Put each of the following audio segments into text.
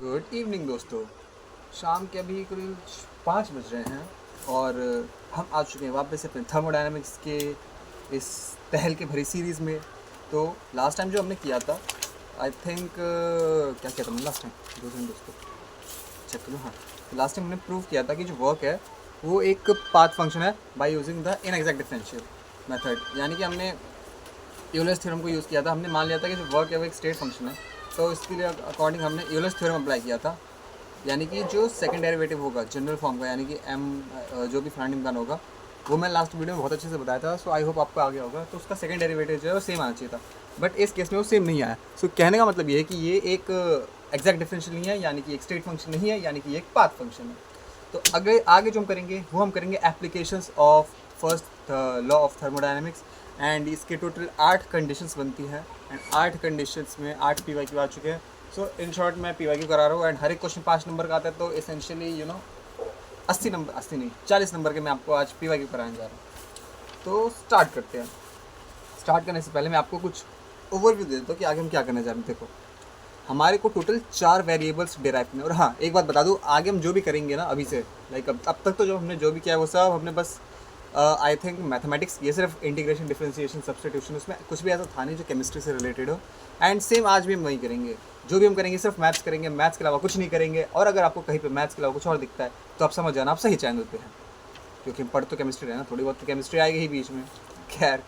Good evening दोस्तों। शाम के अभी करीब 5 बज रहे हैं और हम आ चुके हैं वापस अपने थर्मोडायनामिक्स के इस तहल के भरी सीरीज़ में। तो लास्ट टाइम जो हमने किया था, आई थिंक क्या किया था हमने लास्ट टाइम, 2 दिन दोस्तों चेक करो। हाँ, तो लास्ट टाइम हमने प्रूव किया था कि जो वर्क है वो एक पाथ फंक्शन है by using the inexact differential method. यानी कि हमने यूलर्स थ्योरम को यूज़ किया था। हमने मान लिया था कि जो वर्क है वो एक स्टेट फंक्शन है, तो इसके लिए अकॉर्डिंग हमने यूलर्स थ्योरम अप्लाई किया था। यानी कि जो सेकंड डेरिवेटिव होगा जनरल फॉर्म का, यानी कि एम जो भी फर्नांडिमन होगा, वो मैं लास्ट वीडियो में बहुत अच्छे से बताया था। सो आई होप आपको आ गया होगा। तो उसका सेकंड डेरिवेटिव जो है वो सेम आना चाहिए था, बट इस केस में वो सेम नहीं आया। सो कहने का मतलब ये है कि ये एक एग्जैक्ट डिफरेंशियल नहीं है, यानी कि एक स्टेट फंक्शन नहीं है, यानी कि एक पाथ फंक्शन है। तो आगे जो हम करेंगे वो हम करेंगे applications of first law of thermodynamics. And इसके टोटल 8 कंडीशंस बनती हैं एंड 8 कंडीशंस में 8 PYQ आ चुके हैं। सो इन शॉर्ट मैं PYQ करा रहा हूँ एंड हर एक क्वेश्चन 5 नंबर का आता है। तो इसेंशियली 80 नंबर, 80 नहीं 40 नंबर के मैं आपको आज PYQ कराने जा रहा हूँ। तो स्टार्ट करते हैं। स्टार्ट करने से पहले मैं आपको कुछ ओवरव्यू दे देता हूँ कि आगे हम क्या करने जा रहे हैं। देखो, हमारे को टोटल 4 वेरिएबल्स डिराइव करने। और हाँ, एक बात बता दूँ, आगे हम जो भी करेंगे ना अभी से, लाइक अब तक तो जो हमने जो भी किया है वो सब हमने बस आई थिंक मैथमेटिक्स, ये सिर्फ इंटीग्रेशन, डिफरेंशिएशन, सब्स्टिट्यूशन, उसमें कुछ भी ऐसा था नहीं जो केमिस्ट्री से रिलेटेड हो। एंड सेम आज भी हम वही करेंगे। जो भी हम करेंगे सिर्फ मैथ्स करेंगे, मैथ्स के अलावा कुछ नहीं करेंगे। और अगर आपको कहीं पे मैथ्स के अलावा कुछ और दिखता है तो आप समझ जाना आप सही चैनल पे हैं, क्योंकि पढ़ तो केमिस्ट्री है ना, थोड़ी बहुत तो केमिस्ट्री आएगी ही बीच में। खैर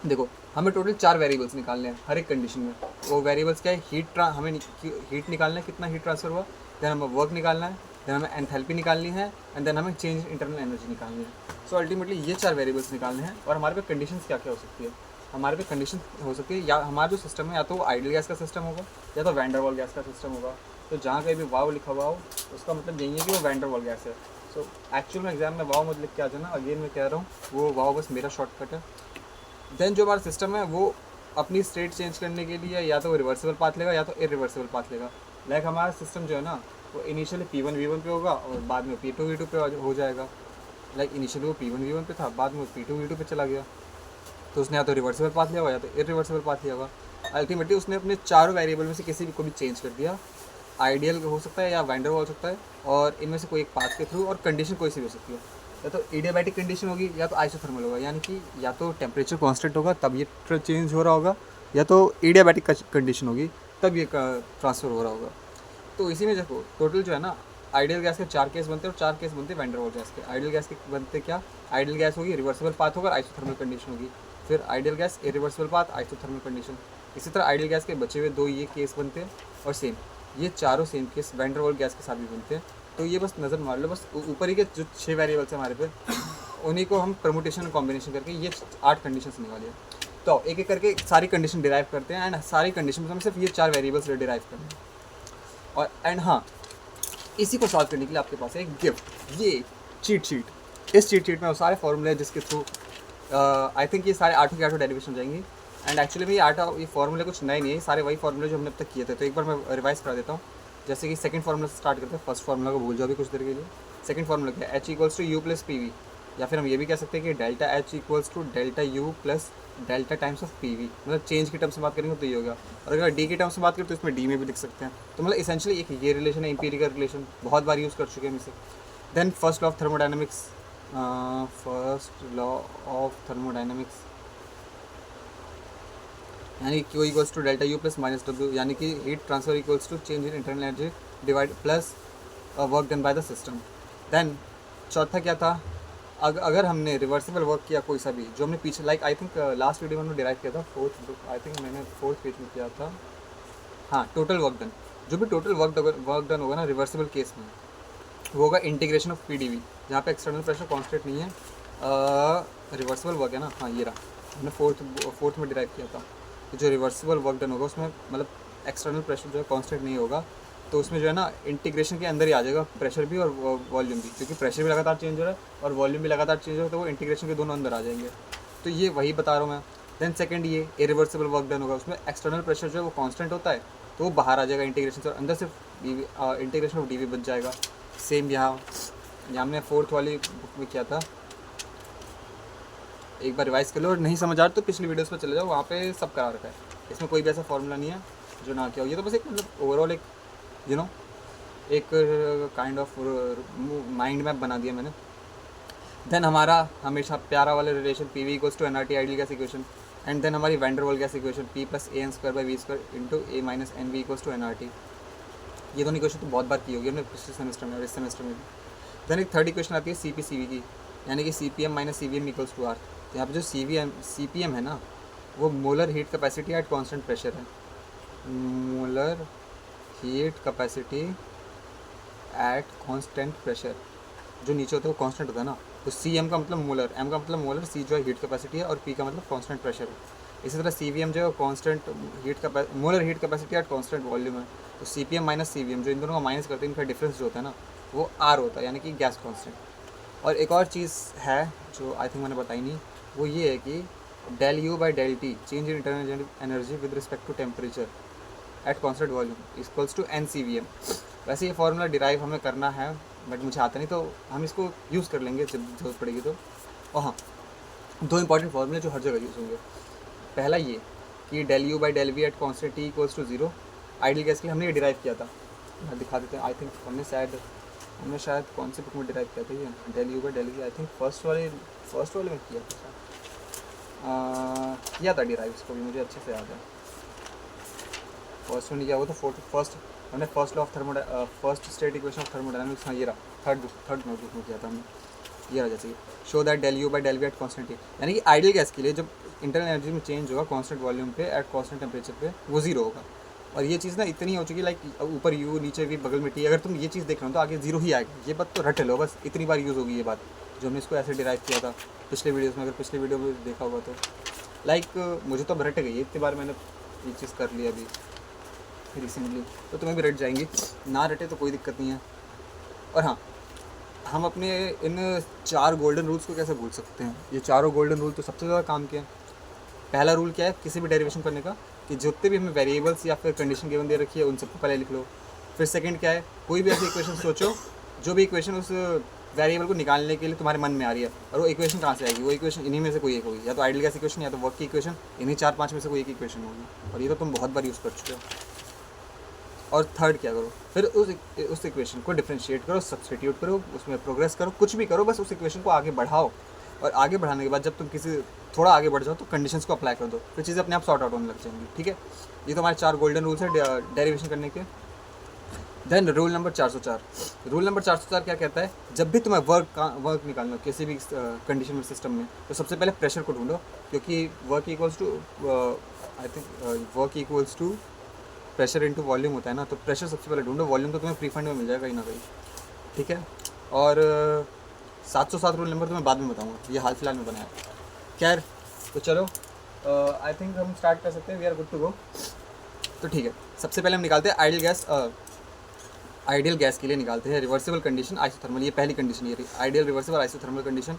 देखो, हमें टोटल 4 वेरिएबल्स निकालने हैं हर एक कंडीशन में। वो वेरिएबल्स क्या है, हमें हीट निकालना है, कितना हीट ट्रांसफर हुआ, देन हमें वर्क निकालना है, देन हमें एंथैल्पी निकालनी है, एंड देन हमें चेंज इंटरनल एनर्जी निकालनी है। सो अल्टीमेटली ये 4 वेरिएबल्स निकालने हैं। और हमारे पे कंडीशंस क्या क्या हो सकती है, हमारे पे कंडीशन हो सकती है, या हमारा जो सिस्टम है या तो आइडियल गैस का सिस्टम होगा या तो वैन डर वाल गैस का सिस्टम होगा। तो जहाँ कहीं भी वाव लिखा हुआ हो उसका मतलब यही है कि वो वैन डर वाल गैस है। सो एक्चुअल में एग्जाम में वाव मत लिख के आ जाना, अगेन मैं कह रहा हूँ, वो वाव बस मेरा शॉर्टकट है। देन जो हमारा सिस्टम है वो अपनी स्टेट चेंज करने के लिए या तो रिवर्सिबल पाथ लेगा या तो इरिवर्सिबल पाथ लेगा। लाइक हमारा सिस्टम जो है ना, वो इनिशियली P1 V1 पे होगा और बाद में P2 V2 पे हो जाएगा। लाइक इनिशियली वो P1 V1 पे था, बाद में वो P2 V2 पे चला गया। तो उसने या तो रिवर्सिबल पाथ लिया होगा या तो इरिवर्सिबल पाथ लिया होगा। अल्टीमेटली उसने अपने चारों वेरिएबल में से किसी भी को भी चेंज कर दिया। आइडियल हो सकता है या वैन डर वाल हो सकता है, और इनमें से कोई एक पाथ के थ्रू। और कंडीशन कोई सी भी हो सकती है, या तो एडियाबैटिक कंडीशन होगी या तो आइसोथर्मल होगा, यानी कि या तो टेम्परेचर कांस्टेंट होगा तब ये चेंज हो रहा होगा, या तो एडियाबैटिक कंडीशन होगी तब ये ट्रांसफ़र हो रहा होगा। तो इसी में देखो, टोटल जो है ना, आइडियल गैस के 4 केस बनते हैं और 4 केस बनते हैं वैन डर वाल गैस के। आइडियल गैस के बनते क्या, आइडियल गैस होगी, रिवर्सिबल पाथ होगा, आइसोथर्मल कंडीशन होगी। फिर ideal gas, irreversible path, isothermal condition. इसी तरह आइडियल गैस के बचे हुए 2 ये केस बनते हैं, और सेम ये चारों सेम केस वैन डर वाल गैस के साथ भी बनते हैं। तो ये बस नज़र मार लो, बस ऊपर ही के जो 6 वेरिएबल्स हैं हमारे पे, उन्हीं को हम परमुटेशन कॉम्बिनेशन करके ये 8 कंडीशंस निकालिए। तो एक एक करके सारी कंडीशन डिराइव करते हैं, एंड सारी कंडीशन में सिर्फ ये 4 वेरिएबल्स डिराइव करते हैं। और एंड हाँ, इसी को सॉल्व करने के लिए आपके पास है एक गिफ्ट, ये चीट शीट। इस चीट शीट में वो सारे फॉर्मूले हैं जिसके थ्रू आई थिंक ये सारे 8 के 8 डेरिवेशन हो जाएंगी। एंड एक्चुअली में ये फॉर्मूले कुछ नए नहीं है, सारे वही फॉर्मूले जो हमने अब तक किए थे। तो एक बार मैं रिवाइज करा देता हूँ। जैसे कि सेकंड फार्मूला से स्टार्ट करते हैं। फर्स्ट फार्मूला को भूल जाओ भी कुछ देर के लिए। सेकंड फार्मूला क्या है, H=U+PV, या फिर हम ये भी कह सकते हैं कि delta H=ΔU plus delta times of PV। मतलब चेंज की टर्म्स में बात करेंगे तो ये होगा, और अगर डी की टर्म्स में बात करें तो इसमें डी में भी लिख सकते हैं। तो मतलब इसेंशियली एक ये रिलेशन है, एम्पिरिकल रिलेशन, बहुत बार यूज़ कर चुके हैं हम इसे। Then first law of thermodynamics, यानी Q=ΔU प्लस -W, यानी कि heat transfer equals to change in internal energy divide plus work done by the system. Then चौथा क्या था, अगर हमने रिवर्सिबल वर्क किया कोई सा भी, जो हमने पीछे like I think last video में हमने डिराइव किया था, आई थिंक मैंने 4th पेज में किया था। हाँ, टोटल वर्क डन, जो भी टोटल वर्क डन होगा ना रिवर्सिबल केस में, वो होगा इंटीग्रेशन ऑफ PdV, जहाँ पे एक्सटर्नल प्रेशर कांस्टेंट नहीं है। रिवर्सिबल वर्क है ना, हाँ ये रहा, हमने फोर्थ में डिराइव किया था। तो जो रिवर्सिबल वर्क डन होगा उसमें मतलब एक्सटर्नल प्रेशर जो है कांस्टेंट नहीं होगा, तो उसमें जो है ना इंटीग्रेशन के अंदर ही आ जाएगा प्रेशर भी और वॉल्यूम भी, क्योंकि प्रेशर भी लगातार चेंज हो रहा है और वॉल्यूम भी लगातार चेंज हो रहा है, तो वो इंटीग्रेशन के दोनों अंदर आ जाएंगे। तो ये वही बता रहा हूँ मैं। देन सेकंड, ये इरिवर्सिबल वर्क डन होगा, उसमें एक्सटर्नल प्रेशर जो है वो कांस्टेंट होता है, तो वो बाहर आ जाएगा इंटीग्रेशन से, और अंदर सिर्फ इंटीग्रेशन ऑफ DV बच जाएगा। सेम यहाँ हमने 4th वाली बुक में किया था, एक बार रिवाइज कर लो, और नहीं समझ आ रहा तो पिछली वीडियोस पर चले जाओ, वहाँ पे सब करा रखा है। इसमें कोई भी ऐसा फॉर्मूला नहीं है जो ना किया हो। ये तो बस एक मतलब ओवरऑल एक यू नो, एक काइंड ऑफ माइंड मैप बना दिया मैंने। देन हमारा हमेशा प्यारा वाला relation P we equals to N R T ideal gas equation, and then हमारी van der Waal gas equation P plus A N square by we square into a minus n V equals to N R T. ये दोनों equation तो बहुत बार की होगी हमने पिछले semester में और इस सेमेस्टर में भी। देन एक थर्ड इक्वेशन आती है सी पी सी वी की, यानी कि C P M minus C V M equals to R. तो यहाँ पे जो सी पी एम है ना, वो molar heat capacity at constant pressure है। Molar heat capacity at constant pressure, जो नीचे होता है वो कांस्टेंट होता है ना, तो सी एम का मतलब मोलर, एम का मतलब मोलर, सी जो है हीट कैपेसिटी है और पी का मतलब कांस्टेंट प्रेशर है। इसी तरह सी वी एम जो है constant molar heat capacity at constant volume है। तो सी P M minus C V M, जो इन दोनों का माइनस करते हैं, इनका डिफरेंस जो होता है ना, वो आर होता है, यानी कि गैस कांस्टेंट। और एक और चीज़ है जो आई थिंक मैंने बताई नहीं, वो ये है कि del U by del T change in internal energy with respect to temperature at constant volume equals to n C V M. वैसे ये फार्मूला डिराइव हमें करना है, बट मुझे आता नहीं, तो हम इसको यूज़ कर लेंगे जब जरूरत पड़ेगी तो। और हाँ, दो इंपॉर्टेंट फार्मूले जो हर जगह यूज़ होंगे। पहला ये कि del U by del V at constant T equals to zero. Ideal gas के लिए हमने ये डिराइव किया था, दिखा देते हैं। आई थिंक हमने शायद कौन से बुक में डिराइव किया था ये del U by del V, I think first वाले में किया था, किया था डिराइव इसको भी, मुझे अच्छे से याद है। फर्स्ट में नहीं किया वो तो फर्स्ट हमने first law of first state equation of thermodynamics, हाँ ये रहा, थर्ड नोटबुक में किया था हमने, ये रहा। जैसे show that del U by del V at constant T, यानी कि आइडियल गैस के लिए जब इंटरनल एनर्जी में चेंज होगा कॉन्स्टेंट वॉल्यूम पे एट कॉन्स्टेंट टेम्परेचर पे, वो जीरो होगा। और ये चीज़ ना इतनी हो चुकी है, लाइक ऊपर यू नीचे वी बगल में टी, अगर तुम ये चीज़ देख रहे हो तो आगे जीरो ही आएगा। ये बात तो रट लो, बस इतनी बार यूज़ होगी ये बात, जो हमने इसको ऐसे डिराइव किया था पिछले वीडियोज़ में। अगर पिछले वीडियो में देखा होगा तो लाइक मुझे तो रट गई है, इतनी बार मैंने ये चीज़ कर ली अभी रिसेंटली, तो तुम्हें भी रट जाएंगी, ना रटे तो कोई दिक्कत नहीं है। और हाँ, हम अपने इन 4 गोल्डन रूल्स को कैसे भूल सकते हैं। ये चारों गोल्डन रूल तो सबसे ज़्यादा काम किया। पहला रूल क्या है किसी भी डेरिवेशन करने का, कि जितने भी हमें वेरिएबल्स या फिर कंडीशन गिवन दे रखी है उन सबको पहले लिख लो। फिर सेकंड क्या है, कोई भी ऐसी इक्वेशन सोचो जो भी इक्वेशन उस वेरिएबल को निकालने के लिए तुम्हारे मन में आ रही है, और वो इक्वेशन कहाँ से आएगी, वो इक्वेशन इन्हीं में से कोई एक होगी, या तो आइडियल गैस इक्वेशन या तो वर्क की इक्वेशन, इन्हीं 4-5 में से कोई एक इक्वेशन होगी। और ये तो तुम बहुत बार यूज़ कर चुके हो। और थर्ड क्या करो, फिर उस इक्वेशन को डिफ्रेंशिएट करो, सब्सटीट्यूट करो, उसमें प्रोग्रेस करो, कुछ भी करो, बस उस इक्वेशन को आगे बढ़ाओ। और आगे बढ़ाने के बाद जब तुम किसी थोड़ा आगे बढ़ जाओ तो कंडीशंस को अप्लाई कर दो, फिर चीज़ें अपने आप सॉर्ट आउट होने लग जाएंगी। ठीक है, ये तो हमारे 4 गोल्डन रूल्स है डेरिवेशन करने के। Then rule number 404। Rule number 404 क्या कहता है, जब भी तुम्हें वर्क निकालना हो किसी भी कंडीशन में सिस्टम में, तो सबसे पहले प्रेशर को ढूंढो, क्योंकि work equals to I think work equals to pressure into volume होता है ना, तो प्रेशर सबसे पहले ढूंढो, वॉल्यूम तो तुम्हें फ्री फंड में मिल जाएगा कहीं ना कहीं। ठीक है, और 707 रूल नंबर तो मैं बाद में बताऊंगा, ये हाल फिलहाल में बनाया। खैर, तो चलो आई थिंक हम स्टार्ट कर सकते हैं, we are good to go. तो ठीक है, सबसे पहले हम निकालते हैं आइडियल गैस के लिए निकालते हैं रिवर्सिबल कंडीशन आइसोथर्मल। ये पहली कंडीशन ये रही, आइडियल रिवर्सिबल आइसोथर्मल कंडीशन,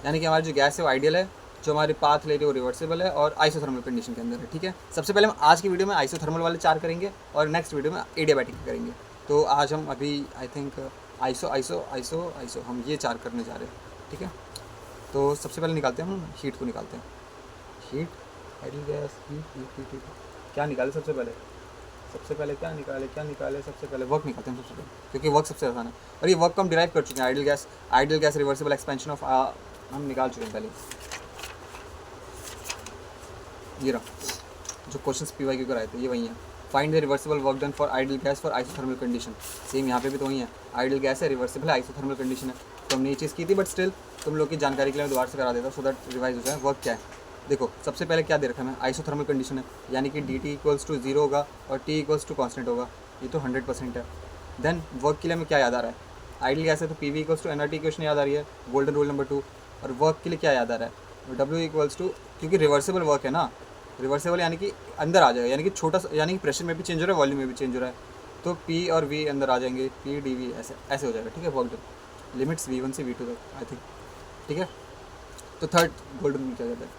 यानी कि हमारी जो गैस है वो आइडियल है, जो हमारे पाथ ले रही है वो रिवर्सिबल है और आइसोथर्मल कंडीशन के अंदर है। ठीक है, सबसे पहले हम आज की वीडियो में आइसोथर्मल वाले 4 करेंगे और नेक्स्ट वीडियो में एडियाबैटिक करेंगे। तो आज हम अभी आई थिंक आइसो हम ये 4 करने जा रहे हैं। ठीक है, तो सबसे पहले निकालते हैं हम हीट को निकालते हैं। हीट, आइडियल गैस, हीट क्या निकाले सबसे पहले क्या निकाले सबसे पहले वर्क निकालते हैं सबसे पहले, क्योंकि वर्क सबसे आसान है। और ये वर्क को हम डिराइव कर चुके हैं, ideal gas reversible expansion of हम निकाल चुके हैं पहले। ये रहा जो क्वेश्चन PYQ कराए थे, ये वही है। Find the reversible work done for ideal gas for isothermal condition. Same यहाँ पे भी तो वही है, आइडियल गैस है, रिवर्सिबल है, आइसोथर्मल कंडीशन है। तो हमने ये चीज़ की थी, बट स्टिल तुम लोग की जानकारी के लिए मैं दोबारा से करा देता हूँ, सो दैट रिवाइज हो जाए। वर्क क्या है देखो, सबसे पहले क्या दे रखा है, आइसोथर्मल कंडीशन है, यानी कि dt इक्वल्स टू 0 होगा और t इक्वल्स टू कॉन्स्टेंट होगा, ये तो 100% है। देन वर्क के लिए हमें क्या याद आ रहा है, आइडियल गैस है तो PV equals to nRT equation याद आ रही है, गोल्डन रूल नंबर 2। और वर्क के लिए क्या याद आ रहा है, W इक्वल्स टू, क्योंकि रिवर्सिबल वर्क है ना, रिवर्सिबल यानी कि अंदर आ जाएगा, यानी कि छोटा सा, यानी कि प्रेशर में भी चेंज हो रहा है, वॉल्यूम में भी चेंज हो रहा है, तो P और V अंदर आ जाएंगे, P dV ऐसे हो जाएगा। ठीक है, वर्क डन, लिमिट्स V1 से V2 तक आई थिंक। ठीक है, तो थर्ड गोल्डन रूल क्या कहता है,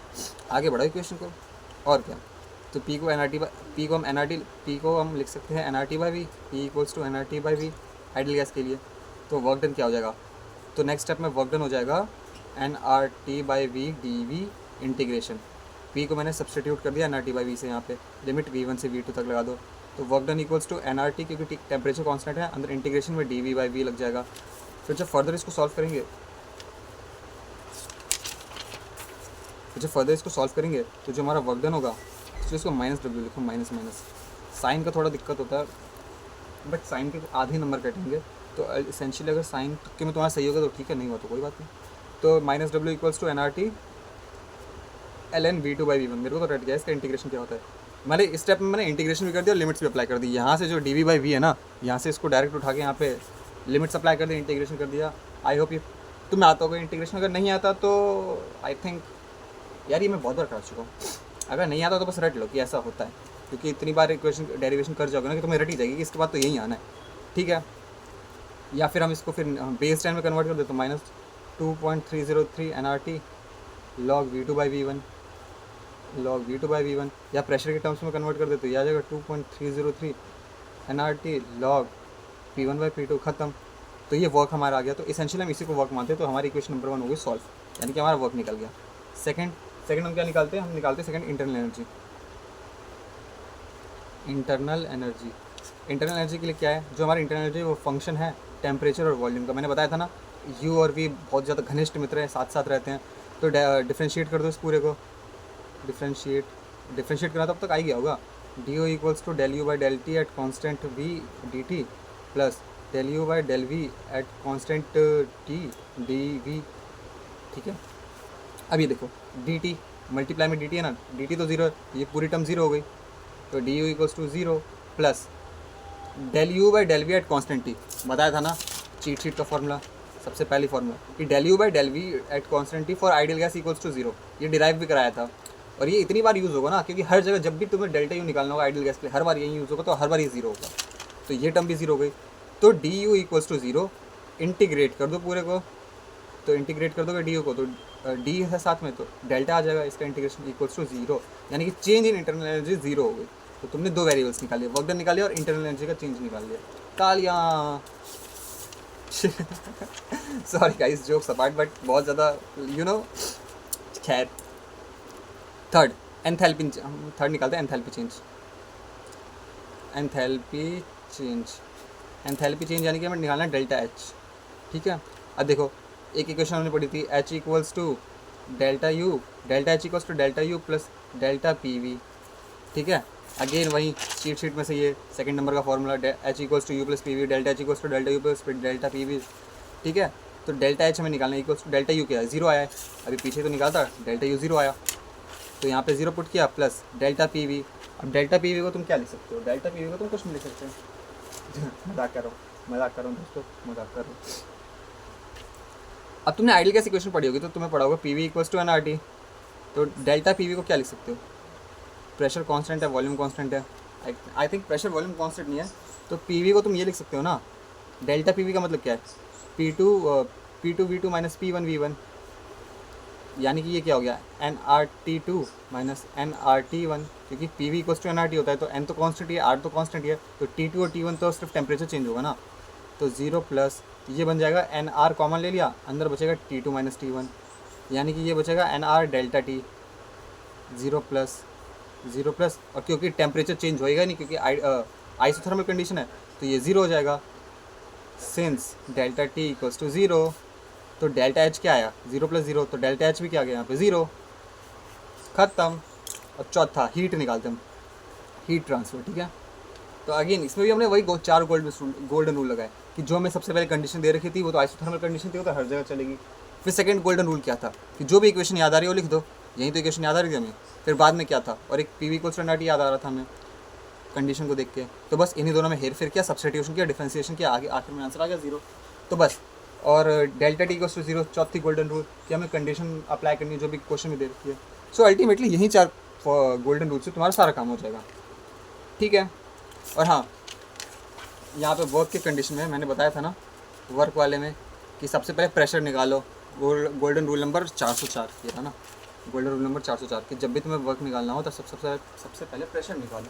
आगे बढ़ाओ इक्वेशन को। और क्या, तो P को हम लिख सकते हैं nRT/V, P equals to nRT/V ideal gas के लिए। तो वर्क डन क्या हो जाएगा, तो नेक्स्ट स्टेप में वर्क डन हो जाएगा nRT/V dV इंटीग्रेशन। P को मैंने सब्सटीट्यूट कर दिया nRT/V से, यहाँ पे लिमिट V1 से V2 तक लगा दो, तो work done equals to N R T, क्योंकि टेम्परेचर कॉन्स्टेंट है, अंदर इंटीग्रेशन में डी वी बाई वी लग जाएगा। फिर जब फर्दर इसको सॉल्व करेंगे तो जो हमारा वर्क डन होगा तो इसको माइनस डब्ल्यू लिखो, माइनस माइनस साइन का थोड़ा दिक्कत होता है, बट साइन के आधे नंबर कटेंगे, तो इसेंशियली अगर साइन के में तुम्हारा सही होगा तो ठीक है, नहीं हुआ तो कोई बात नहीं। तो minus W equals to N R T L N V two by V one. मेरे को तो रट गया इसका इंटीग्रेशन क्या होता है। मैंने इस स्टेप में मैंने इंटीग्रेशन भी कर दिया और लिमिट्स भी अप्लाई कर दी। यहाँ से जो डी वी बाई वी है ना, यहाँ से इसको डायरेक्ट उठा के यहाँ पे लिमिट्स अप्लाई कर दिया, इंटीग्रेशन कर दिया। आई होप ये तुम्हें आता होगा इंटीग्रेशन। अगर नहीं आता तो आई थिंक यार ये मैं बहुत बार कर चुका हूँ। अगर नहीं आता तो बस रट लो कि ऐसा होता है, क्योंकि इतनी बार इक्वेशन डेरिवेशन कर जाओगे ना कि तुम्हें रट ही जाएगी कि इसके बाद तो यही आना है, ठीक है। या फिर हम इसको फिर बेस टाइम में कन्वर्ट कर देते तो minus 2.303 N are T log V two by V one, log V two by V one, या प्रेशर के टर्म्स में कन्वर्ट कर देते तो यह आ जाएगा 2.303 N are T log P one by P two, ख़त्म। तो ये वर्क हमारा आ गया। तो इसेंशियली हम इसी को वर्क मानते हैं। तो हमारी इक्वेशन नंबर 1 हो गई सॉल्व, यानी कि हमारा वर्क निकल गया। सेकंड हम क्या निकालते हैं? हम निकालते हैं second internal energy. Internal energy के लिए क्या है? जो हमारा इंटरनल एनर्जी वो फंक्शन है टेम्परेचर और वॉल्यूम का। मैंने बताया था ना, यू और वी बहुत ज़्यादा घनिष्ठ मित्र हैं, साथ साथ रहते हैं। तो डिफ्रेंशिएट कर दो इस पूरे को, डिफ्रेंशिएट करा तब तक आ ही गया होगा। D O equals to del U by del T at constant V D T plus del U by del V at constant T D V, ठीक है। अब ये देखो डी टी मल्टीप्लाई में डी टी है ना, डी टी तो zero है, ये पूरी टर्म ज़ीरो हो गई। तो D U equals to zero plus del U by del V at constant T. बताया था ना चीट शीट का फॉर्मूला, सबसे पहली फॉर्मूला कि del U by del V at constant T for ideal gas equals to zero. ये derive भी कराया था, और ये इतनी बार यूज़ होगा ना, क्योंकि हर जगह जब भी तुम्हें डेल्टा यू निकालना होगा आइडियल गैस के लिए, हर बार यही यूज़ होगा, तो हर बार ये ज़ीरो होगा। तो ये टर्म भी ज़ीरो हो गई। तो D U equals to zero, integrate कर दो पूरे को, तो इंटीग्रेट कर दोगे डी यू को, तो डी है साथ में, तो डेल्टा आ जाएगा, इसका इंटीग्रेशन इक्वल्स टू ज़ीरो, यानी कि change in internal energy zero हो गई। तो तुमने दो वेरिएबल्स निकाल लिया, वर्क डन निकाल लिया और इंटरनल एनर्जी का चेंज निकाल लिया। तालियां। Sorry guys, jokes apart, but बहुत ज़्यादा यू नो। खैर, थर्ड एंथैल्पी, हम थर्ड निकालते हैं एंथैल्पी चेंज यानी कि हमें निकालना है डेल्टा एच, ठीक है। अब देखो एक इक्वेशन हमने पढ़ी थी, H equals to delta H equals to delta U plus delta P V, ठीक है। अगेन वही चीट शीट में से ये सेकंड नंबर का formula, H equals to U plus P V, delta H equals to delta U plus delta P V, ठीक है। तो डेल्टा एच हमें निकालना है, इक्वल्स टू डेल्टा यू क्या है, ज़ीरो आया है, अभी पीछे तो निकालता डेल्टा यू ज़ीरो आया, तो यहाँ पे ज़ीरो पुट किया प्लस डेल्टा पी वी। अब डेल्टा पी वी को तुम क्या लिख सकते हो? डेल्टा पी वी को तुम कुछ नहीं लिख सकते। मजाक कर रहा हूँ दोस्तों, मजाक कर रहा हूँ। अब तुमने आइडियल गैस इक्वेशन पढ़ी होगी, तो तुम्हें पढ़ा होगा P we equals to N R T. तो डेल्टा पी वी को क्या लिख सकते हो? प्रेशर कांस्टेंट है, वॉल्यूम कांस्टेंट है। I think pressure volume constant नहीं है, तो पी वी को तुम ये लिख सकते हो ना, डेल्टा पी वी का मतलब क्या है? P two v two minus p one v one, यानी कि ये क्या हो गया, n are t two minus n are t one, क्योंकि p we equals to N R t होता है, तो एन तो कॉन्स्टेंट ही है, आर तो कॉन्स्टेंट ही है, तो टी टू और टी वन तो सिर्फ टेम्परेचर चेंज होगा ना। तो ज़ीरो प्लस ये बन जाएगा एन आर कॉमन ले लिया, अंदर बचेगा T two minus T one, यानी कि ये बचेगा N R delta T. Zero plus और क्योंकि टेम्परेचर चेंज होएगा नहीं, क्योंकि आइसोथर्मल कंडीशन है, तो ये ज़ीरो हो जाएगा। Since delta T equals to zero, तो डेल्टा एच क्या आया? ज़ीरो प्लस ज़ीरो, तो डेल्टा एच भी क्या आ गया यहाँ पे? ज़ीरो, ख़त्म। और चौथा हीट निकालते हम, हीट ट्रांसफ़र, ठीक है। तो अगेन इसमें भी हमने वही चार गोल्डन रूल लगाए कि जो हमें सबसे पहले कंडीशन दे रखी थी वो तो आइसोथर्मल कंडीशन थी, वो तो हर जगह चलेगी। फिर सेकंड गोल्डन रूल क्या था कि जो भी इक्वेशन याद आ रही है वो लिख दो, यहीं तो इक्वेशन याद आ रही थी हमें। फिर बाद में क्या था, और एक P we equals to N R T याद आ रहा था हमें कंडीशन को देख के, तो बस इन्हीं दोनों में हेर फेर किया, सब्स्टिट्यूशन किया, डिफरेंशिएशन किया, आगे आखिर में आंसर आ गया ज़ीरो। तो बस, और delta T equals to zero, चौथी गोल्डन रूल कि हमें कंडीशन अप्लाई करनी है जो भी क्वेश्चन में दे रखी है। सो अल्टीमेटली यही चार गोल्डन रूल से तुम्हारा सारा काम हो जाएगा, ठीक है। और हाँ, यहाँ पे वर्क के कंडीशन में मैंने बताया था ना वर्क वाले में कि सबसे पहले प्रेशर निकालो, गोल्डन रूल नंबर 404, ये था ना गोल्डन रूल नंबर 404 कि जब भी तुम्हें वर्क निकालना हो तो सबसे पहले प्रेशर निकालो।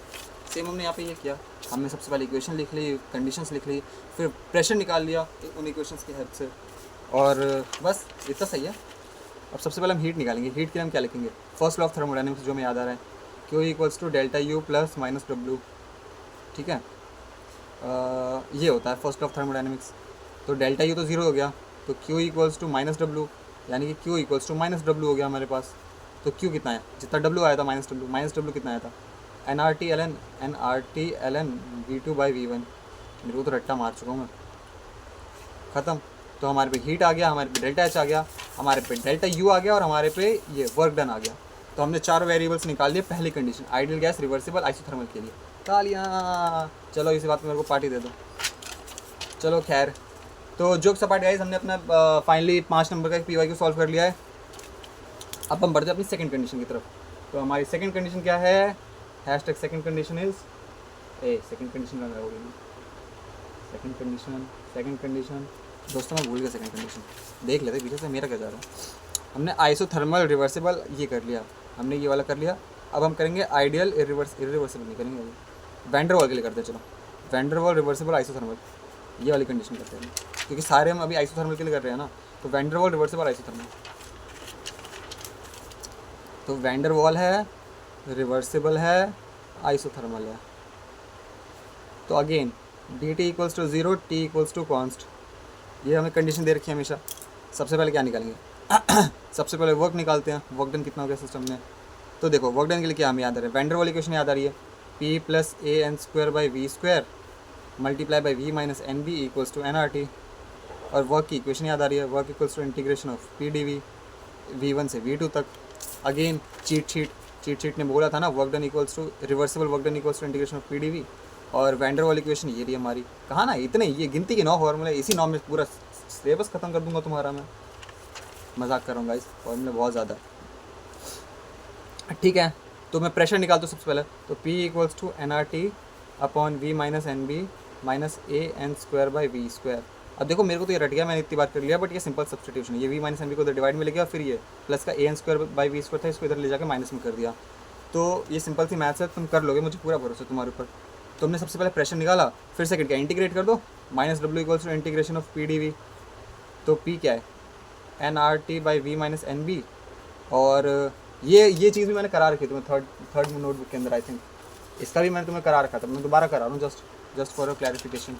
सेम हमने यहाँ पे ये किया, हमने सबसे पहले इक्वेशन लिख ली, कंडीशंस लिख ली, फिर प्रेशर निकाल लिया उन इक्वेशंस की हेल्प से, और बस इतना सही है। अब सबसे पहले हम हीट निकालेंगे। हीट के लिए हम क्या लिखेंगे? फर्स्ट लॉ ऑफ थर्मोडायनेमिक्स जो हमें याद आ रहा है, Q equals to delta U plus minus W, ठीक है। ये होता है फर्स्ट ऑफ थर्मोडाइनमिक्स। तो डेल्टा यू तो ज़ीरो हो गया, तो Q equals to minus W, यानी कि Q equals to minus W हो गया हमारे पास। तो क्यू कितना है, जितना डब्लू आया था माइनस डब्लू कितना आया था, N are T L N V two by V one. मेरे को तो रट्टा मार चुका हूँ मैं, ख़त्म। तो हमारे पे हीट आ गया, हमारे पे डेल्टा एच आ गया, हमारे पे डेल्टा यू आ गया और हमारे पे ये वर्क डन आ गया। तो हमने 4 वेरिएबल्स निकाल दिए पहली condition, ideal gas reversible isothermal के लिए। तालियां, चलो इसी बात में मेरे को पार्टी दे दो। चलो खैर, तो जोक सपाट गाइस, हमने अपना फाइनली 5 नंबर का एक PYQ सॉल्व कर लिया है। अब हम बढ़ते हैं अपनी सेकंड कंडीशन की तरफ। तो हमारी सेकंड कंडीशन क्या है, hashtag second condition is second condition का होगी, सेकंड कंडीशन दोस्तों मैं भूल गया सेकंड कंडीशन, देख लेते पीछे से मेरा क्या जा रहा है। हमने आइसोथर्मल रिवर्सिबल ये कर लिया, हमने ये वाला कर लिया। अब हम करेंगे आइडियल इरिवर्सिबल नहीं करेंगे, अभी वैन डर वाल के लिए करते हैं। चलो वैन डर वाल रिवर्सिबल आइसोथर्मल, ये वाली कंडीशन करते हैं क्योंकि सारे हम अभी आइसोथर्मल के लिए कर रहे हैं ना। तो वैन डर वाल रिवर्सिबल आइसोथर्मल, तो वैन डर वाल है, रिवर्सिबल है, आइसोथर्मल है। तो again D T equals to zero, T equals to const, ये हमें कंडीशन दे रखी है हमेशा। सबसे पहले क्या निकालेंगे सबसे पहले वर्क निकालते हैं, वर्क डन कितना हो गया सिस्टम में। तो देखो वर्क डन के लिए क्या हमें याद आ रहा है, वैन डर वाल इक्वेशन याद आ रही है, P plus A N square by we square multiply by V minus N B equals to N R T. और वर्क की इक्वेशन याद आ रही है, work equals to integration of P D V V1 से V2 तक। Again cheat sheet ने बोला था ना, work done equals to reversible work done equals to integration of PdV। और वैन डर वाल इक्वेशन ये रही हमारी, कहा ना इतने ये गिनती के 9 फॉर्मूले, इसी 9 में पूरा सिलेबस खत्म कर दूंगा तुम्हारा मैं, मजाक कर रहा हूँ गाइस, फॉर्मूले बहुत ज़्यादा, ठीक है। तो मैं प्रेशर निकालता हूँ सबसे पहले, तो P equals to N R T upon V minus N B minus A N square by we square. अब देखो मेरे को तो ये रट गया, मैंने इतनी बात कर लिया, बट ये सिंपल सब्स्टिट्यूशन है, ये वी माइनस एन बी को उधर डिवाइड में ले गया, फिर ये प्लस का a N square by we square था, इसको इधर ले जाकर माइनस में कर दिया। तो ये सिंपल सी मैथ्स है, तुम कर लोगे, मुझे पूरा भरोसा तुम्हारे ऊपर। तो हमने सबसे पहले प्रेशर निकाला, फिर सेकंड क्या, इंटीग्रेट कर दो, minus W equals to integration of P D V. तो पी क्या है, N are T by V minus N B. और ये चीज़ भी मैंने करा रखी है तुम्हें थर्ड नोटबुक के अंदर, आई थिंक इसका भी मैंने तुम्हें करा रखा था, मैं दोबारा करा रहा हूँ just for your clarification.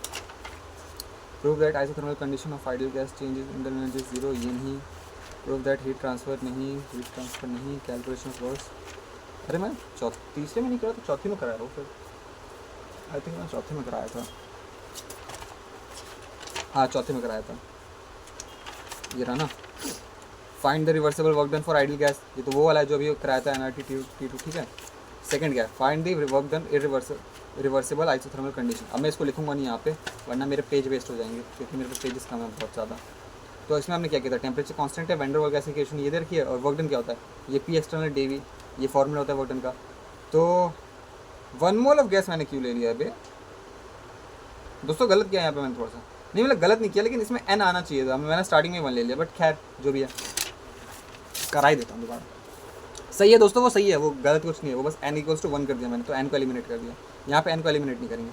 Prove that isothermal condition of ideal gas changes internal energy zero, ये नहीं। प्रूव दैट हीट ट्रांसफर नहीं, कैलकुलेशन ऑफ वर्क्स। अरे मैं तीसरे में नहीं करा तो चौथी में कराया हूँ, फिर आई थिंक मैं चौथे में कराया था, हाँ चौथे में कराया था, ये रहा ना। Find the reversible work done for ideal gas, ये तो वो वाला है जो अभी कराया था NRT T2, ठीक है। सेकंड क्या है, find the work done reversible isothermal condition. अब मैं इसको लिखूंगा नहीं यहाँ पे, वरना मेरे पेज वेस्ट हो जाएंगे, क्योंकि मेरे पे पेजेस कम है बहुत ज़्यादा। तो इसमें हमने क्या किया था, टेम्परेचर कांस्टेंट है, वैन डर वाल गैस इक्वेशन ये दे रखी है, और वर्क डन क्या होता है, ये पी एक्सटर्नल DV, ये फॉर्मूला होता है वर्क डन का। तो 1 मोल ऑफ गैस मैंने क्यों ले लिया अभी दोस्तों, गलत किया यहाँ पे मैंने थोड़ा सा, नहीं मतलब गलत नहीं किया, लेकिन इसमें n आना चाहिए था, मैंने स्टार्टिंग में 1 ले लिया, बट खैर जो भी है करा ही देता हूँ दोबारा। सही है दोस्तों, वो सही है, वो गलत कुछ नहीं है, वो बस n इक्वल्स टू 1 कर दिया मैंने, तो n को एलिमिनेट कर दिया, यहाँ पे n को एलिमिनेट नहीं करेंगे।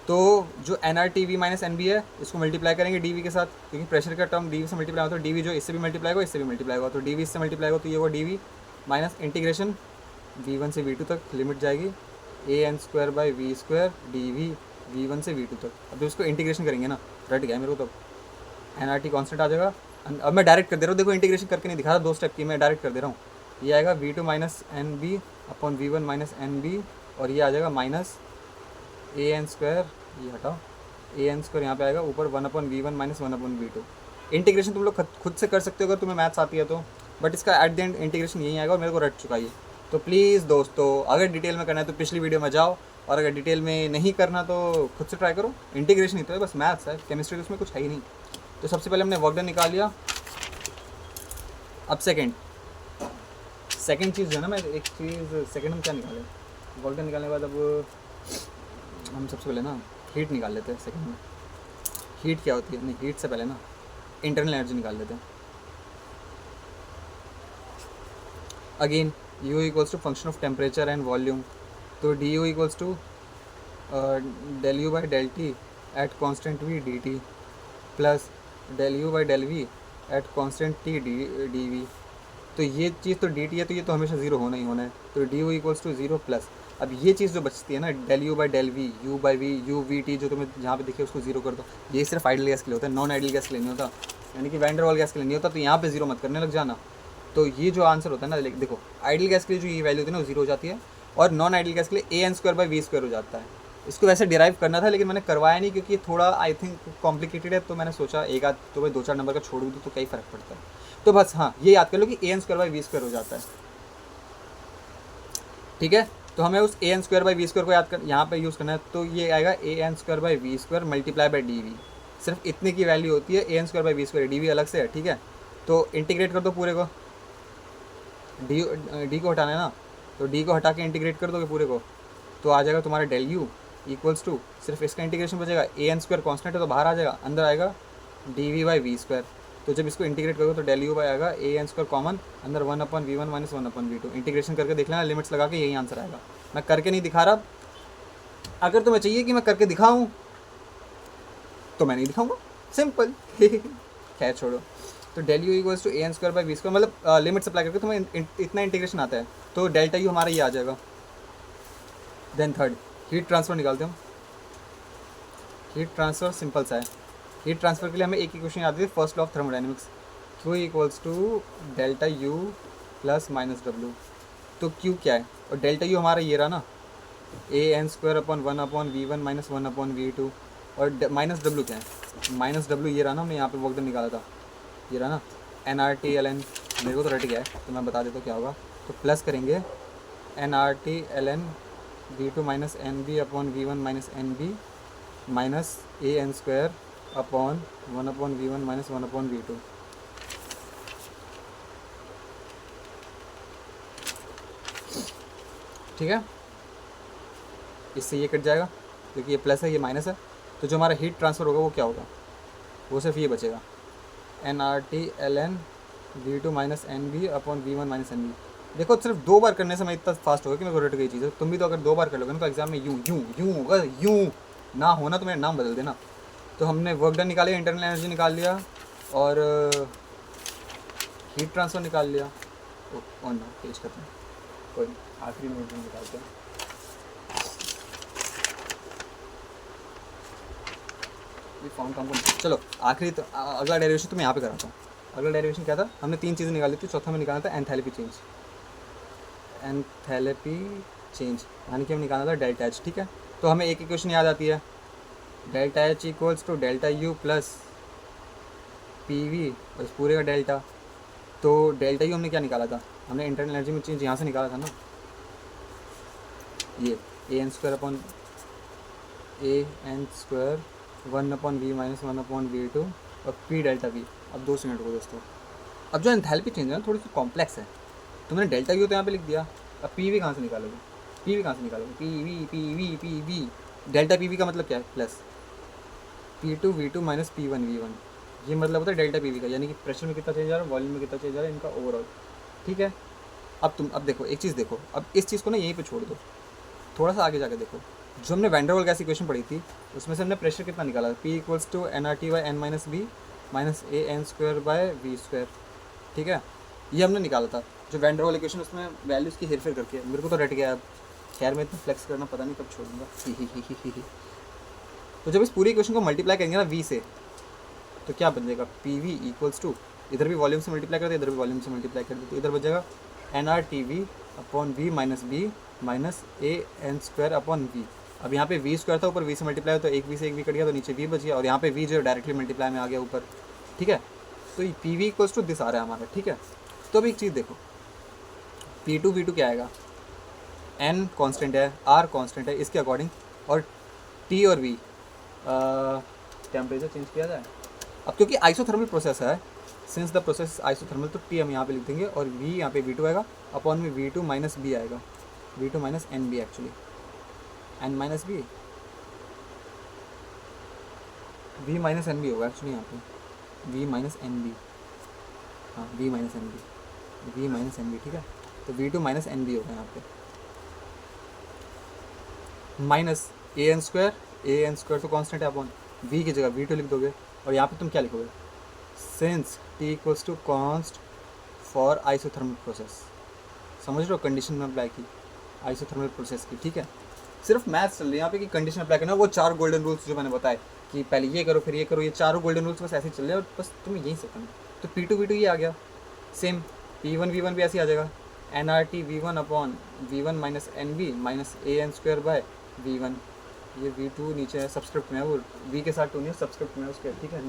तो जो NRTV माइनस NB है, इसको मल्टीप्लाई करेंगे DV के साथ, क्योंकि प्रेशर का टर्म DV से मल्टीप्लाई होता है, DV जो इससे भी मल्टीप्लाई होगा, इससे भी मल्टीप्लाई होगा, तो DV इससे मल्टीप्लाई होगा, तो ये वो DV माइनस इंटीग्रेशन V1 से V2 तक लिमिट जाएगी, AN square by we square DV V1 से V2 तक। अब इसको इंटीग्रेशन करेंगे ना, रट गया मेरे को, तब NRT कॉन्स्टेंट आ जाएगा। अब मैं डायरेक्ट कर दे रहा हूँ, देखो इंटीग्रेशन करके नहीं दिखा रहा, 2 स्टेप की, मैं डायरेक्ट कर दे रहा हूँ। ये आएगा V2 minus NB upon V1 minus NB, और ये आ जाएगा माइनस AN स्क्वायर, ये हटाओ, AN स्क्वायर यहाँ पे आएगा ऊपर 1 upon V1 minus 1 upon V2। Integration तुम लोग खुद से कर सकते हो अगर तुम्हें मैथ्स आती है तो, बट इसका एट द एंड इंटीग्रेशन यही आएगा, और मेरे को रट चुका है। तो प्लीज़ दोस्तों, अगर डिटेल में करना है तो पिछली वीडियो में जाओ, और अगर डिटेल में नहीं करना तो खुद से ट्राई करो। इंटीग्रेशन ही तो है, बस मैथ्स है, केमिस्ट्री तो उसमें कुछ है ही नहीं। तो सबसे पहले हमने वर्क डन निकाल लिया। अब सेकंड चीज़ जो है ना, मैं एक चीज़ सेकंड हम क्या निकालें, वर्क डन निकालने के बाद अब हम सबसे पहले ना हीट निकाल लेते हैं। सेकंड में हीट क्या होती है, नहीं हीट से पहले ना इंटरनल एनर्जी निकाल लेते हैं। Again U equals to function of temperature and volume, तो DU equals to del U by del T at constant V dt plus del U by del V at constant T dV। तो ये चीज़ तो dt है, तो ये तो हमेशा 0 होना ही होना है। तो DU इक्वल्स टू 0 प्लस अब ये चीज़ जो बचती है ना, del U by del V, U by V, U V T, जो तुम्हें जहाँ पे दिखे उसको जीरो कर दो, ये सिर्फ आइडल गैस के लिए होता है, नॉन आइडल गैस के लिए नहीं होता, यानी कि वैन डर वाल गैस के लिए नहीं होता। तो यहाँ पे जीरो मत करने लग जाना। तो ये जो आंसर होता है ना, देखो आइडल गैस के लिए जो ये वैल्यू होती है ना वो जीरो हो जाती है, और नॉन आइडल गैस के लिए an² / v² हो जाता है। इसको वैसे डिराइव करना था लेकिन मैंने करवाया नहीं, क्योंकि थोड़ा आई थिंक कॉम्प्लिकेटेड है, तो मैंने सोचा एक आध तो मैं 2-4 नंबर का छोड़ दूँ तो क्या ही फ़र्क पड़ता है। तो बस हाँ, ये याद कर लो कि an² / v² हो जाता है, ठीक है। तो हमें उस an² / v² को याद कर यहाँ पे यूज़ करना है, तो ये आएगा an² / v² multiply by D we. सिर्फ इतने की वैल्यू होती है, an² / v², डी वी अलग से है, ठीक है। तो इंटीग्रेट कर दो पूरे को, डी को हटाना है ना, तो डी को हटा के इंटीग्रेट कर दोगे पूरे को, तो आ जाएगा तुम्हारा डेल यू इक्वल्स टू, सिर्फ इसका इंटीग्रेशन बचेगा, an² कॉन्स्टेंट है तो बाहर आ जाएगा, अंदर आएगा dv/v²। तो जब इसको इंटीग्रेट करोगे तो डेल यू बाई आएगा an² कॉमन, अंदर 1/v1 - 1/v2। इंटीग्रेशन करके देख लेना, लिमिट्स लगा के यही आंसर आएगा। मैं करके नहीं दिखा रहा, अगर तुम्हें चाहिए कि मैं करके दिखाऊं तो मैं नहीं दिखाऊंगा, सिंपल। खैर छोड़ो। तो del you equals to an² / v², मतलब लिमिट्स अप्लाई करके तुम्हें इतना इंटीग्रेशन आता है, तो डेल्टा यू हमारा ये आ जाएगा। देन थर्ड, हीट ट्रांसफ़र निकालते हैं हम। हीट ट्रांसफ़र सिंपल सा है। हीट ट्रांसफ़र के लिए हमें एक इक्वेशन याद है, first law of thermodynamics, Q equals to delta U plus minus W. तो Q क्या है, और डेल्टा यू हमारा ये रहा ना, an²/1/v1 - 1/v2, और माइनस डब्लू क्या है, माइनस डब्लू ये रहा ना, हमने यहाँ पे वर्क डन निकाला था, ये रहा ना nRT/ln, मेरे को तो रट गया है तो मैं बता देता हूँ क्या होगा। तो प्लस करेंगे nRT/ln v2 - nb/v1 - nb minus an² upon 1/v1 - 1/v2। ठीक है, इससे ये कट जाएगा क्योंकि ये प्लस है ये माइनस है, तो जो हमारा हीट ट्रांसफ़र होगा वो क्या होगा, वो सिर्फ ये बचेगा, nRT/ln v2 - nb/v1 - nb। देखो सिर्फ 2 बार करने से मैं इतना फास्ट होगा कि मेरे को रट गई चीज़ है। तुम भी तो अगर 2 बार कर लोगे ना तो एग्जाम में यूँ यूँ यूँ होगा, यूँ ना होना तो मेरा नाम बदल देना। तो हमने वर्क डन निकाल लिया, इंटरनल एनर्जी निकाल लिया, और हीट ट्रांसफ़र निकाल लिया। और ना पेज करते हैं, कोई आखिरी नोट में निकालते हैं। ये फॉर्म कंपोनेंट, चलो आखिरी तो अगला डेरिवेशन तो मैं यहाँ पे कराता हूँ। अगला डेरिवेशन क्या था, हमने 3 चीज़ें निकाली थी, चौथा में निकालना था एंथैल्पी चेंज। एंथैल्पी चेंज यानी कि हम निकालना था डेल्टा एच, ठीक है। तो हमें एक इक्वेशन याद आती है, delta H equals to delta U plus P V, और इस पूरे का डेल्टा। तो डेल्टा यू हमने क्या निकाला था, हमने इंटरनल एनर्जी में चेंज यहाँ से निकाला था ना, ये an² an² 1/v - 1/v2 और p डेल्टा वी। अब 2 सेकंड को दोस्तों, अब जो एंथैल्पी चेंज है ना थोड़ी सी कॉम्प्लेक्स है। तुमने डेल्टा यू तो यहाँ पे लिख दिया, अब पी वी कहाँ से निकालोगे, पी वी कहाँ से निकालोगे, P V delta P we का मतलब क्या है, plus P2 V2 - P1 V1, ये मतलब होता है डेल्टा पी वी का, यानी कि प्रेशर में कितना चेंज आ रहा है, वॉल्यूम में कितना चेंज आ रहा है, इनका ओवरऑल, ठीक है। अब देखो एक चीज़ देखो, अब इस चीज़ को ना यहीं पे छोड़ दो, थोड़ा सा आगे जाके देखो, जो हमने वैन डर वाल गैस इक्वेशन पढ़ी थी उसमें से हमने प्रेशर कितना निकाला, P equals to nRT/n - b minus an²/v², ठीक है। ये हमने निकाला था जो वैन डर वाल इक्वेशन, उसमें वैल्यूज़ की हेरफेर करके मेरे को तो रट गया। अब खैर मैं इतना फ्लेक्स करना पता नहीं कब छोड़ूंगा। तो जब इस पूरी इक्वेशन को मल्टीप्लाई करेंगे ना v से, तो क्या बन जाएगा, पी वी इक्वल्स टू, इधर भी वॉल्यूम से मल्टीप्लाई कर दे, इधर भी वॉल्यूम से मल्टीप्लाई कर दे, तो इधर बच जाएगा nRTV/v minus b minus an²/v। अब यहाँ पे v² था, ऊपर v से मल्टीप्लाई हो तो एक v से एक v कट गया, तो नीचे v बच गया, और यहाँ पे v जो डायरेक्टली मल्टीप्लाई में आ गया ऊपर, ठीक है। तो ये p we equals to this आ रहा है हमारा, ठीक है। तो अब एक चीज़ देखो, P2 V2 क्या आएगा, n कांस्टेंट है, r कांस्टेंट है इसके अकॉर्डिंग, और T और V टेम्परेचर चेंज किया जाए। अब क्योंकि आइसोथर्मल प्रोसेस है, सिंस द प्रोसेस आइसोथर्मल, तो T हम यहाँ पे लिख देंगे, और V यहाँ पे V2 आएगा, अपॉन में V2 माइनस B आएगा, V2 minus NB actually, N minus B, V minus NB होगा एक्चुअली यहाँ पे, V माइनस NB, हाँ V minus NB, V minus NB, ठीक है। तो V2 माइनस NB होगा यहाँ पे, माइनस an² तो कांस्टेंट है, अपॉन V की जगह V2 लिख दोगे, और यहाँ पे तुम क्या लिखोगे, since T equals to const for isothermal process. समझ रहे हो, कंडीशन में अप्लाई की, आइसोथर्मल प्रोसेस की, ठीक है। सिर्फ मैथ्स चल रही है यहाँ पे कि कंडीशन अप्लाई करना, वो 4 गोल्डन रूल्स जो मैंने बताए कि पहले ये करो फिर ये करो, ये चारों गोल्डन रूल्स बस ऐसे ही चल रहे हैं और बस तुम्हें यही से करना। तो P2 ये आ गया, सेम P1 V1 भी ऐसे ही आ जाएगा, NRT V1 upon V1 minus NB minus AN² by V1। ये V2 नीचे है सब्सक्रिप्ट में है, वो V के साथ 2 नहीं है, सब्सक्रिप्ट में है उसके, ठीक है।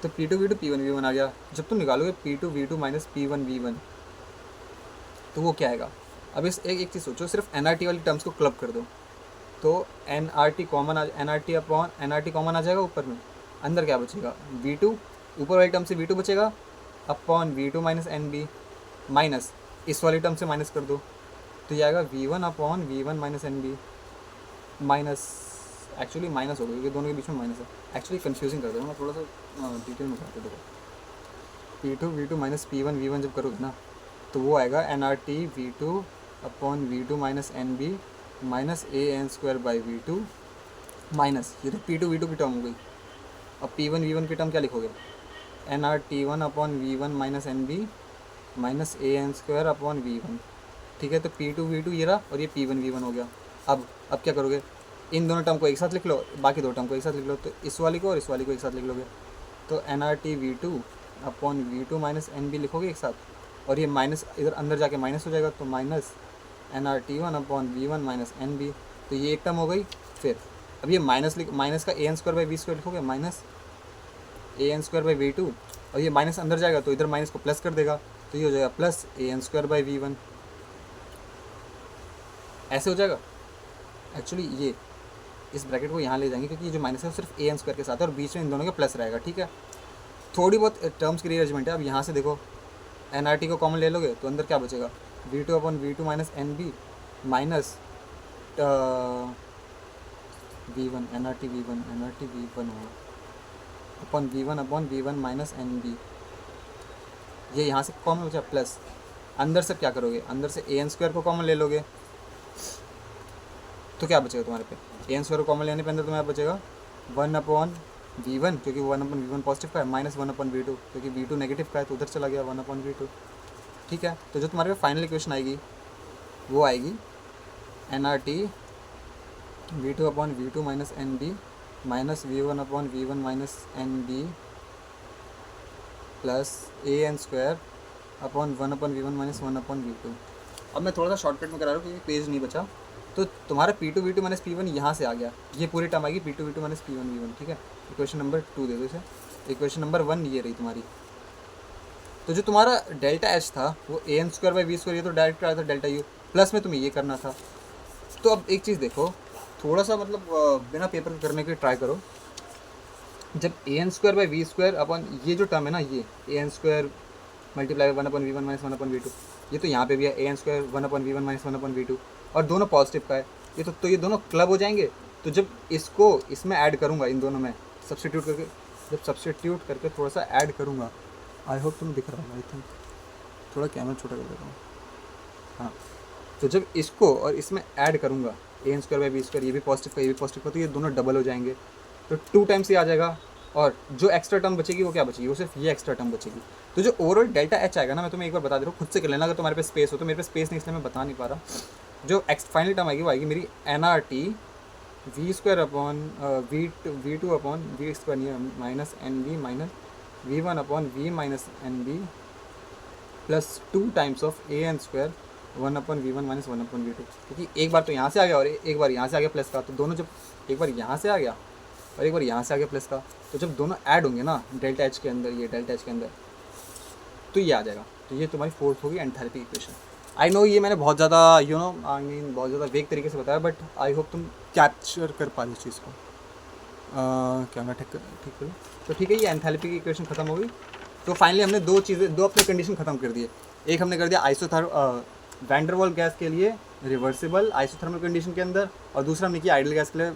तो P2 P1 V1 आ गया। जब तुम निकालोगे P2 V2 minus P1 V1 तो वो क्या आएगा। अब इस एक चीज़ सोचो, सिर्फ NRT वाली टर्म्स को क्लब कर दो तो NRT common NRT upon NRT common आ जाएगा ऊपर में, अंदर क्या बचेगा V2, ऊपर वाली टर्म से V2 बचेगा upon V2 minus NB minus इस वाली टर्म से माइनस कर दो तो ये आएगा V1 upon V1 minus NB minus, actually minus होगा क्योंकि दोनों के बीच में माइनस है, एक्चुअली कंफ्यूजिंग कर दो मैं थोड़ा सा डिटेल में बताते देखो। P2 V2 minus P1 V1 जब करोगे ना तो वो आएगा NRT V2 upon V2 minus NB minus AN² by V2 minus ये तो P2 V2 की टर्म हो गई। अब P1 V1 की टर्म क्या लिखोगे, NRT1 upon V1 minus NB minus AN² upon V1, ठीक है। तो P2 V2 ये रहा और ये P1 V1 हो गया। अब क्या करोगे, इन दोनों टर्म को एक साथ लिख लो, बाकी दो टर्म को एक साथ लिख लो, तो इस वाली को और इस वाली को एक साथ लिख लोगे तो NRT V2 upon V2 minus NB लिखोगे एक साथ, और ये माइनस इधर अंदर जाके माइनस हो जाएगा तो minus NRT1 upon V1 minus NB, तो ये एक टर्म हो गई। फिर अब ये माइनस का AN² बाई V² लिखोगे, माइनस AN² बाई V2, और ये माइनस अंदर जाएगा तो इधर माइनस को प्लस कर देगा तो ये हो जाएगा प्लस AN² बाई V1, ऐसे हो जाएगा। एक्चुअली ये इस ब्रैकेट को यहाँ ले जाएंगे क्योंकि ये जो माइनस है वो सिर्फ AN² के साथ है और बीच में इन दोनों के प्लस रहेगा, ठीक है। थोड़ी बहुत टर्म्स की रीअरेंजमेंट है। अब यहाँ से देखो NRT को कॉमन ले लोगे तो अंदर क्या बचेगा, V2 upon V2 minus NB minus V1 NRT V1 होगा अपॉन V1 माइनस NB, ये यहाँ से कॉमन बचा प्लस, अंदर से क्या करोगे, अंदर से AN² को कॉमन ले लोगे तो क्या बचेगा तुम्हारे पे, AN² को कॉमन लेने पे अंदर तुम्हारे बचेगा 1 अपॉन V1 क्योंकि 1 अपॉन V1 पॉजिटिव का है, माइनस 1 अपॉन V2 क्योंकि V2 नेगेटिव का है तो उधर चला गया 1 अपॉन V2, ठीक है। तो जो तुम्हारे पे फाइनल इक्वेशन आएगी वो आएगी NRT V2 upon V2 minus NB minus V1 upon V1 minus NB plus AN² upon 1 upon V1 minus 1 upon V2। अब मैं थोड़ा सा शॉर्टकट में करा रहा हूँ क्योंकि पेज नहीं बचा। तो तुम्हारा P2 V2 माइनस P1 यहाँ से आ गया, ये पूरी टर्म आएगी P2 V2 minus P1 V1, ठीक है। इक्वेशन नंबर 2 दे दो इसे, इक्वेशन नंबर 1 ये रही तुम्हारी। तो जो तुम्हारा डेल्टा H था वो AN² बाई V², ये तो डायरेक्ट आया था डेल्टा U, प्लस में तुम्हें ये करना था। तो अब एक चीज़ देखो, थोड़ा सा मतलब बिना पेपर के करने के ट्राई करो। जब AN² बाई V² अपन ये जो टर्म है ना, ये AN² multiply 1 upon V1 minus 1 upon V2, ये तो यहाँ पे भी है AN² 1 upon V1 minus 1 upon V2 और दोनों पॉजिटिव का है, ये तो ये दोनों क्लब हो जाएंगे। तो जब इसको इसमें ऐड करूँगा, इन दोनों में सब्सटीट्यूट करके, जब सब्सटीट्यूट करके थोड़ा सा ऐड करूँगा, आई होप तुम्हें दिख रहा है, आई थिंक थोड़ा कैमरा छोटा कर देता हूँ, हाँ। तो जब इसको और इसमें ऐड करूँगा AN² बाई V², ये भी पॉजिटिव का ये भी पॉजिटिव का, तो ये दोनों डबल हो जाएंगे तो 2 टाइम्स ये आ जाएगा और जो एक्स्ट्रा टर्म बचेगी वो क्या बचेगी, वो सिर्फ ये एक्स्ट्रा टर्म बचेगी। तो जो ओवरऑल डेल्टा H आएगा ना, मैं तुम्हें एक बार बता दे रहा हूँ, खुद से कर लेना अगर तुम्हारे पास स्पेस हो तो, मेरे पास स्पेस नहीं इसलिए मैं बता नहीं पा रहा। जो फाइनल टर्म आएगी वो आएगी मेरी NRT V² upon V2 upon V² नहीं है minus NB minus V1 upon V minus NB plus 2 times of AN² 1 upon V1 minus 1 upon V2, क्योंकि एक बार तो यहाँ से आ गया और एक बार यहाँ से आ गया प्लस का, तो दोनों जब एक बार यहाँ से आ गया और एक बार यहाँ से आ गया प्लस का, तो जब दोनों ऐड होंगे ना डेल्टा H के अंदर, ये डेल्टा H के अंदर, तो ये आ जाएगा। तो ये तुम्हारी फोर्थ होगी एंथैल्पी इक्वेशन। आई नो ये मैंने बहुत ज़्यादा बहुत ज़्यादा वेग तरीके से बताया, बट आई होप तुम कैप्चर कर पा इस चीज़ को। कैमरा ठीक करो, तो ठीक है, ये एंथैल्पी की इक्वेशन ख़त्म हो गई। तो फाइनली हमने दो अपने कंडीशन ख़त्म कर दिए। एक हमने कर दिया वैन डर वाल्स गैस के लिए रिवर्सिबल आइसोथर्मल कंडीशन के अंदर, और दूसरा हमने किया आइडियल गैस के लिए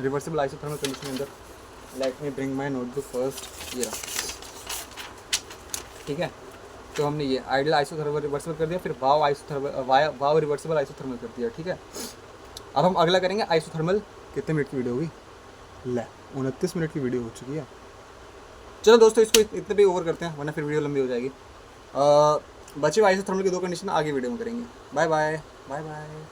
रिवर्सिबल आइसोथर्मल कंडीशन के अंदर। Let me bring my notebook first, ये रहा, ठीक है। तो हमने ये आइडियल आइसोथर्मल रिवर्सिबल कर दिया, फिर वाव रिवर्सिबल आइसोथर्मल कर दिया, ठीक है। अब हम अगला करेंगे आइसोथर्मल। कितने मिनट की वीडियो होगी, 29 मिनट की वीडियो हो चुकी है। चलो दोस्तों, इसको इतने पे ओवर करते हैं वरना फिर वीडियो लंबी हो जाएगी। बचे हुए आइसोथर्मल की 2 कंडीशन आगे वीडियो में करेंगे। Bye bye. Bye bye.